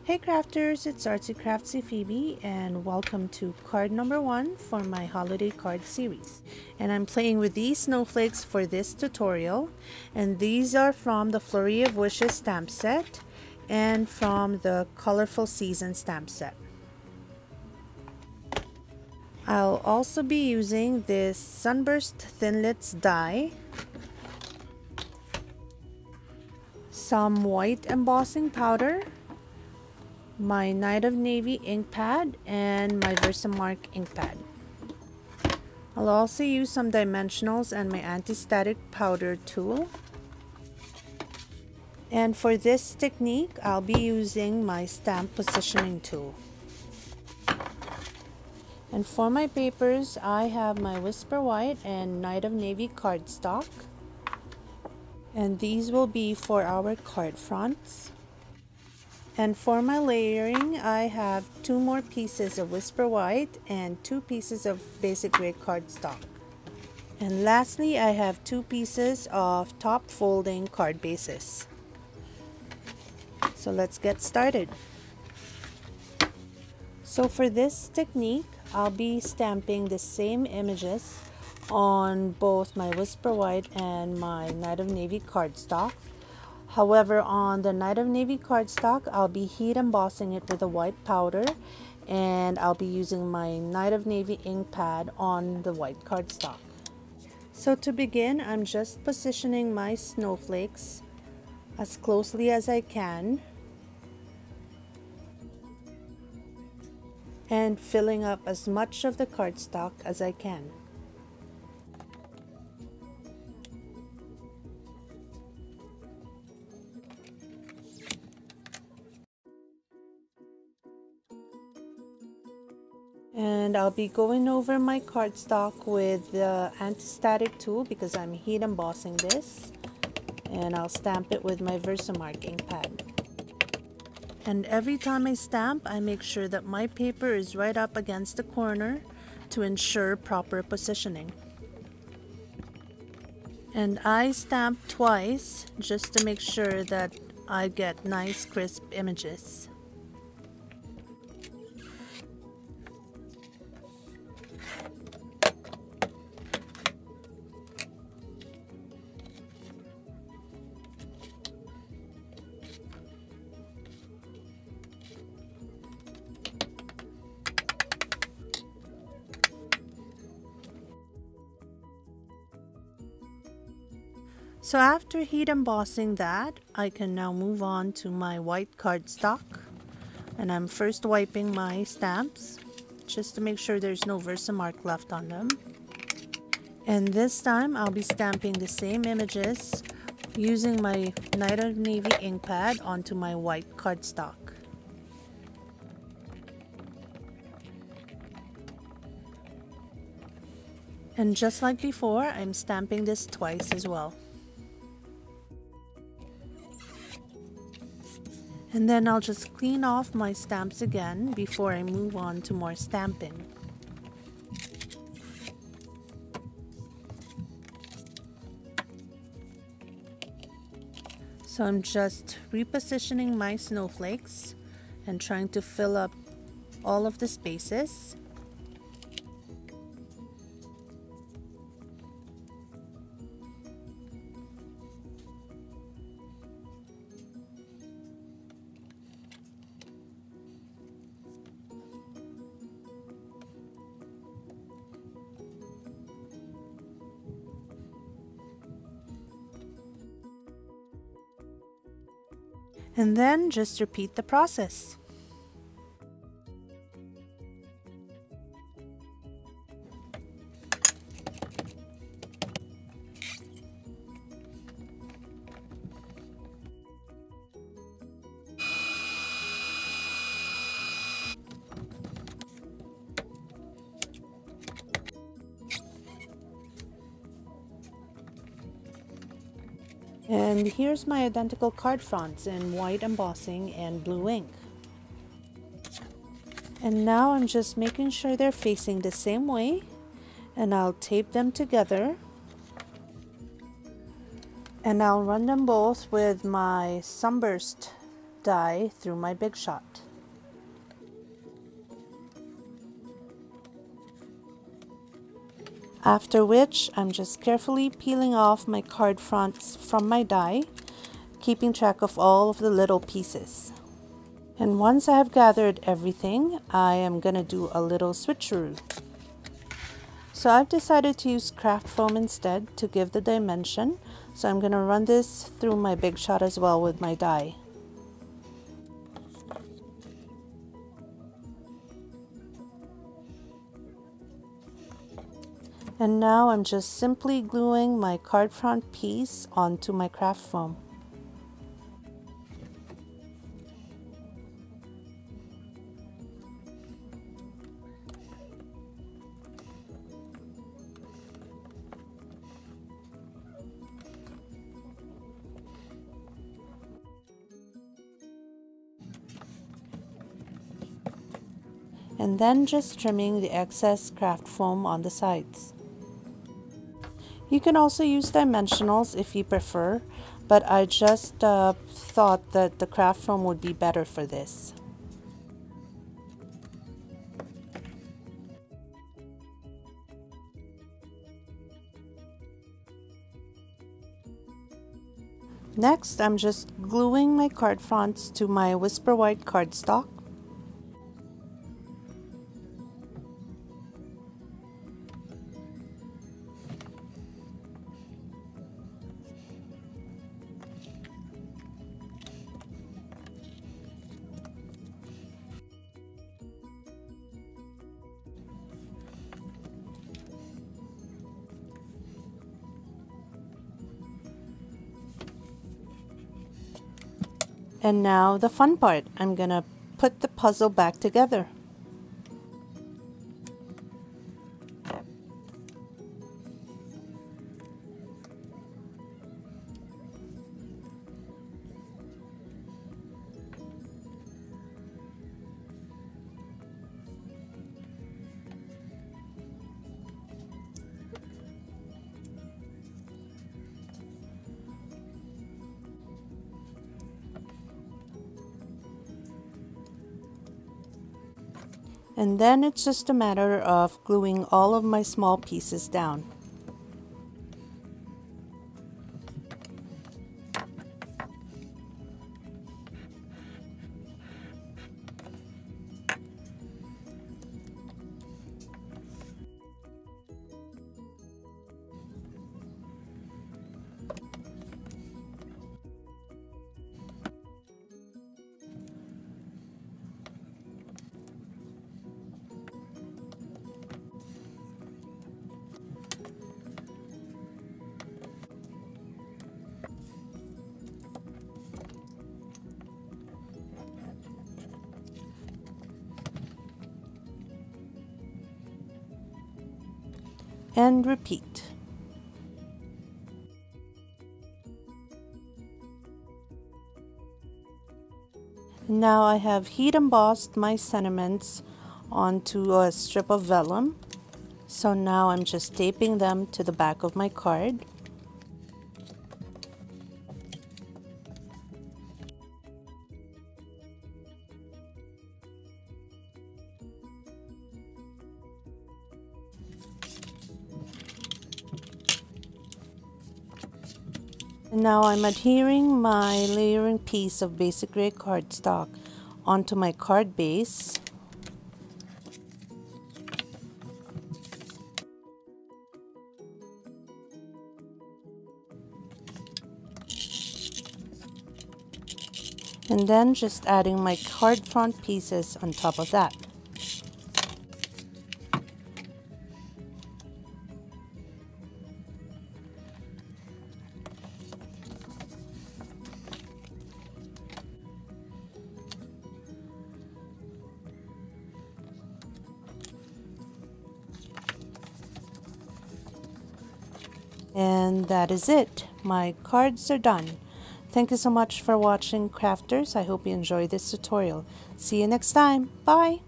Hey crafters, it's Artsy Craftsy Phoebe and welcome to card number 1 for my holiday card series. And I'm playing with these snowflakes for this tutorial, and these are from the Flurry of Wishes stamp set and from the Colorful Season stamp set. I'll also be using this Sunburst Thinlits die, some white embossing powder, my Night of Navy ink pad, and my Versamark ink pad. I'll also use some dimensionals and my anti-static powder tool. And for this technique, I'll be using my stamp positioning tool. And for my papers, I have my Whisper White and Night of Navy cardstock. And these will be for our card fronts. And for my layering, I have 2 more pieces of Whisper White and 2 pieces of basic gray cardstock. And lastly, I have 2 pieces of top folding card bases. So let's get started. So for this technique, I'll be stamping the same images on both my Whisper White and my Night of Navy cardstock. However, on the Night of Navy cardstock, I'll be heat embossing it with a white powder, and I'll be using my Night of Navy ink pad on the white cardstock. So to begin, I'm just positioning my snowflakes as closely as I can and filling up as much of the cardstock as I can. And I'll be going over my cardstock with the anti-static tool because I'm heat embossing this, and I'll stamp it with my Versamark ink pad. And every time I stamp, I make sure that my paper is right up against the corner to ensure proper positioning. And I stamp twice just to make sure that I get nice crisp images. So after heat embossing that, I can now move on to my white cardstock. And I'm first wiping my stamps just to make sure there's no Versamark left on them. And this time I'll be stamping the same images using my Night of Navy ink pad onto my white cardstock. And just like before, I'm stamping this twice as well. And then I'll just clean off my stamps again before I move on to more stamping. So I'm just repositioning my snowflakes and trying to fill up all of the spaces. And then just repeat the process. And here's my identical card fronts in white embossing and blue ink. And now I'm just making sure they're facing the same way, and I'll tape them together. And I'll run them both with my Sunburst die through my Big Shot. After which, I'm just carefully peeling off my card fronts from my die, keeping track of all of the little pieces. And once I have gathered everything, I am going to do a little switcheroo. So I've decided to use craft foam instead to give the dimension. So I'm going to run this through my Big Shot as well with my die. And now I'm just simply gluing my card front piece onto my craft foam. And then just trimming the excess craft foam on the sides. You can also use dimensionals if you prefer, but I just thought that the craft foam would be better for this. Next, I'm just gluing my card fronts to my Whisper White cardstock. And now the fun part, I'm gonna put the puzzle back together. And then it's just a matter of gluing all of my small pieces down. And repeat. Now I have heat embossed my sentiments onto a strip of vellum. So now I'm just taping them to the back of my card. Now I'm adhering my layering piece of basic gray cardstock onto my card base. And then just adding my card front pieces on top of that. And that is it. My cards are done. Thank you so much for watching, crafters. I hope you enjoyed this tutorial. See you next time. Bye!